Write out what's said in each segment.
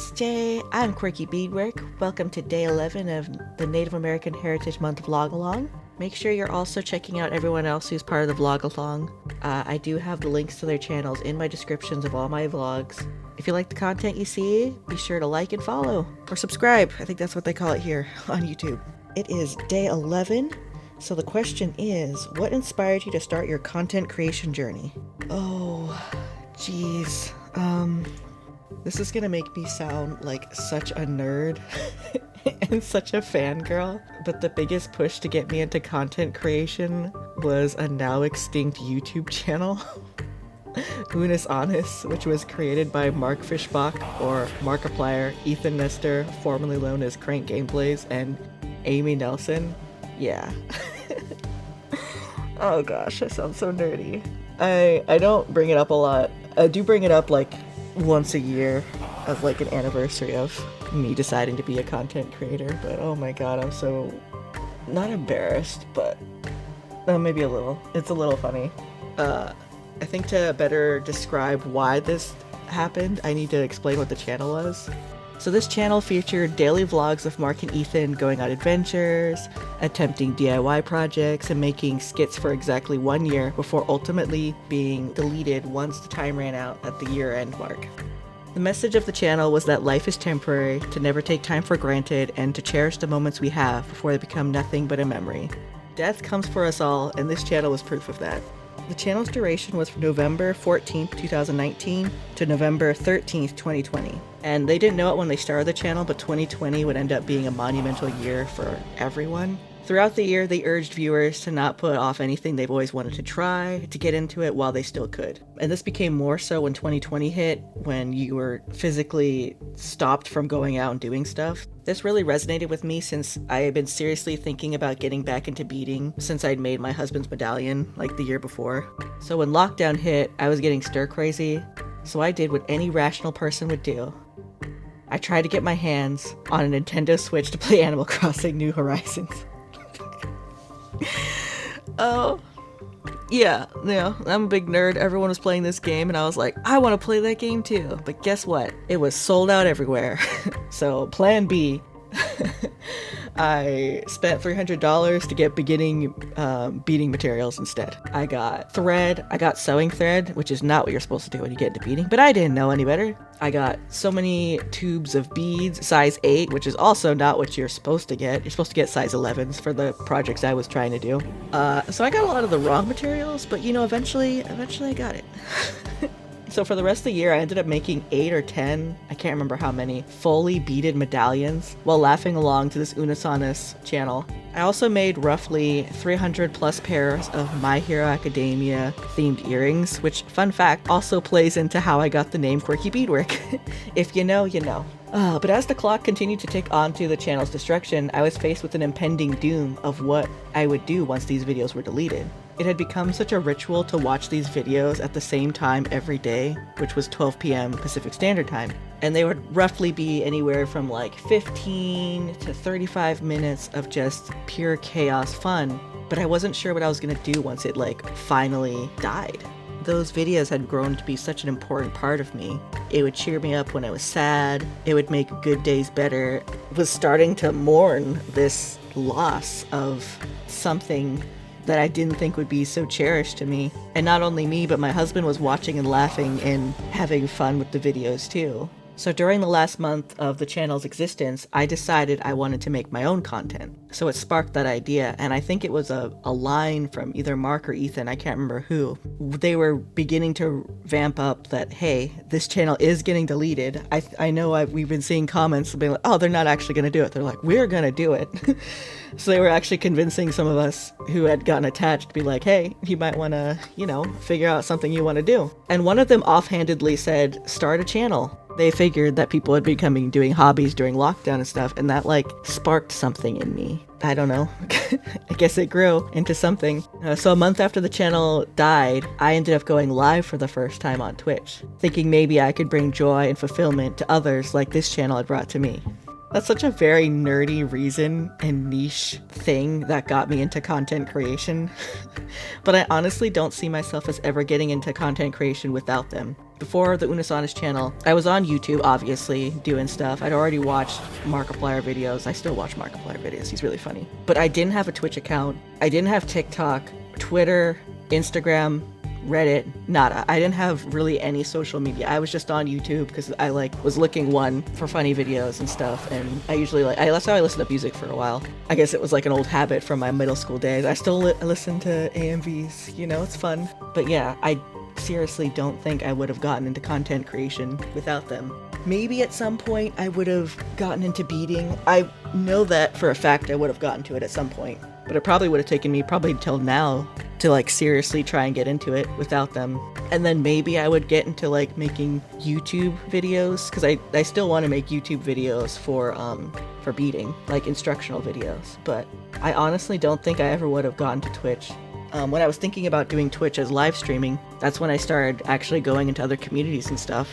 Miss J. I'm Quirky Beadwork. Welcome to day 11 of the Native American Heritage Month Vlog Along. Make sure you're also checking out everyone else who's part of the Vlog Along. I do have the links to their channels in my descriptions of all my vlogs. If you like the content you see, be sure to like and follow. Or subscribe. I think that's what they call it here on YouTube. It is day 11. So the question is, what inspired you to start your content creation journey? Oh, geez. This is gonna make me sound like such a nerd and such a fangirl, but the biggest push to get me into content creation was a now extinct YouTube channel, Unis Honest, which was created by Mark Fishbach, or Markiplier, Ethan Nestor, formerly known as Crank Gameplays, and Amy Nelson. Yeah. Oh gosh, I sound so nerdy. I don't bring it up a lot. I do bring it up like once a year as like an anniversary of me deciding to be a content creator, but oh my god, I'm so not embarrassed, but maybe a little. It's a little funny. I think to better describe why this happened, I need to explain what the channel was. So this channel featured daily vlogs of Mark and Ethan going on adventures, attempting DIY projects, and making skits for exactly 1 year before ultimately being deleted once the time ran out at the year-end mark. The message of the channel was that life is temporary, to never take time for granted, and to cherish the moments we have before they become nothing but a memory. Death comes for us all, and this channel was proof of that. The channel's duration was from November 14th, 2019 to November 13th, 2020. And they didn't know it when they started the channel, but 2020 would end up being a monumental year for everyone. Throughout the year, they urged viewers to not put off anything they've always wanted to try, to get into it while they still could. And this became more so when 2020 hit, when you were physically stopped from going out and doing stuff. This really resonated with me since I had been seriously thinking about getting back into beading since I'd made my husband's medallion like the year before. So when lockdown hit, I was getting stir crazy, so I did what any rational person would do. I tried to get my hands on a Nintendo Switch to play Animal Crossing New Horizons. Oh, yeah, I'm a big nerd. Everyone was playing this game, and I was like, I want to play that game too. But guess what? It was sold out everywhere. So plan B. I spent $300 to get beginning beading materials instead. I got thread, I got sewing thread, which is not what you're supposed to do when you get into beading, but I didn't know any better. I got so many tubes of beads, size 8, which is also not what you're supposed to get. You're supposed to get size 11s for the projects I was trying to do. So I got a lot of the wrong materials, but you know, eventually I got it. So for the rest of the year, I ended up making 8 or 10, I can't remember how many, fully beaded medallions while laughing along to this Unisonis channel. I also made roughly 300 plus pairs of My Hero Academia themed earrings, which, fun fact, also plays into how I got the name Quirky Beadwork. If you know, you know. But as the clock continued to tick on to the channel's destruction, I was faced with an impending doom of what I would do once these videos were deleted. It had become such a ritual to watch these videos at the same time every day, which was 12 p.m. Pacific Standard Time. And they would roughly be anywhere from like 15 to 35 minutes of just pure chaos fun. But I wasn't sure what I was gonna do once it like finally died. Those videos had grown to be such an important part of me. It would cheer me up when I was sad. It would make good days better. I was starting to mourn this loss of something that I didn't think would be so cherished to me. And not only me, but my husband was watching and laughing and having fun with the videos too. So during the last month of the channel's existence, I decided I wanted to make my own content. So it sparked that idea, and I think it was a line from either Mark or Ethan, I can't remember who. They were beginning to vamp up that, hey, this channel is getting deleted. I know we've been seeing comments being like, oh, they're not actually going to do it. They're like, we're going to do it. So they were actually convincing some of us who had gotten attached to be like, hey, you might want to, you know, figure out something you want to do. And one of them offhandedly said, start a channel. They figured that people had been doing hobbies during lockdown and stuff, and that like sparked something in me. I don't know. I guess it grew into something. So a month after the channel died, I ended up going live for the first time on Twitch, thinking maybe I could bring joy and fulfillment to others like this channel had brought to me. That's such a very nerdy reason and niche thing that got me into content creation. But I honestly don't see myself as ever getting into content creation without them. Before the Unisonus channel, I was on YouTube, obviously, doing stuff. I'd already watched Markiplier videos. I still watch Markiplier videos. He's really funny. But I didn't have a Twitch account. I didn't have TikTok, Twitter, Instagram, Reddit, nada. I didn't have really any social media. I was just on YouTube because I was looking for funny videos and stuff, and I usually that's how I listened to music for a while. I guess it was like an old habit from my middle school days. I still listen to AMVs, it's fun. But yeah, I seriously don't think I would have gotten into content creation without them. Maybe at some point I would have gotten into beading. I know that for a fact I would have gotten to it at some point, but it probably would have taken me till now to seriously try and get into it without them. And then maybe I would get into making YouTube videos, because I still want to make YouTube videos for beading, instructional videos. But I honestly don't think I ever would have gotten to Twitch. When I was thinking about doing Twitch as live streaming, that's when I started actually going into other communities and stuff.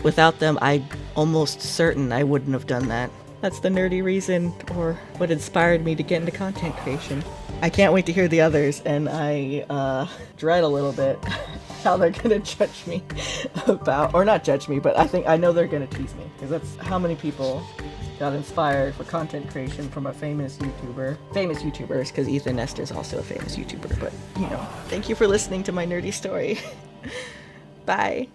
Without them, I'm almost certain I wouldn't have done that. That's the nerdy reason, or what inspired me to get into content creation. I can't wait to hear the others, and I dread a little bit how they're gonna judge me or not judge me, but I know they're gonna tease me, because that's how many people got inspired for content creation from a famous YouTubers, because Ethan Nestor is also a famous YouTuber, but thank you for listening to my nerdy story. Bye.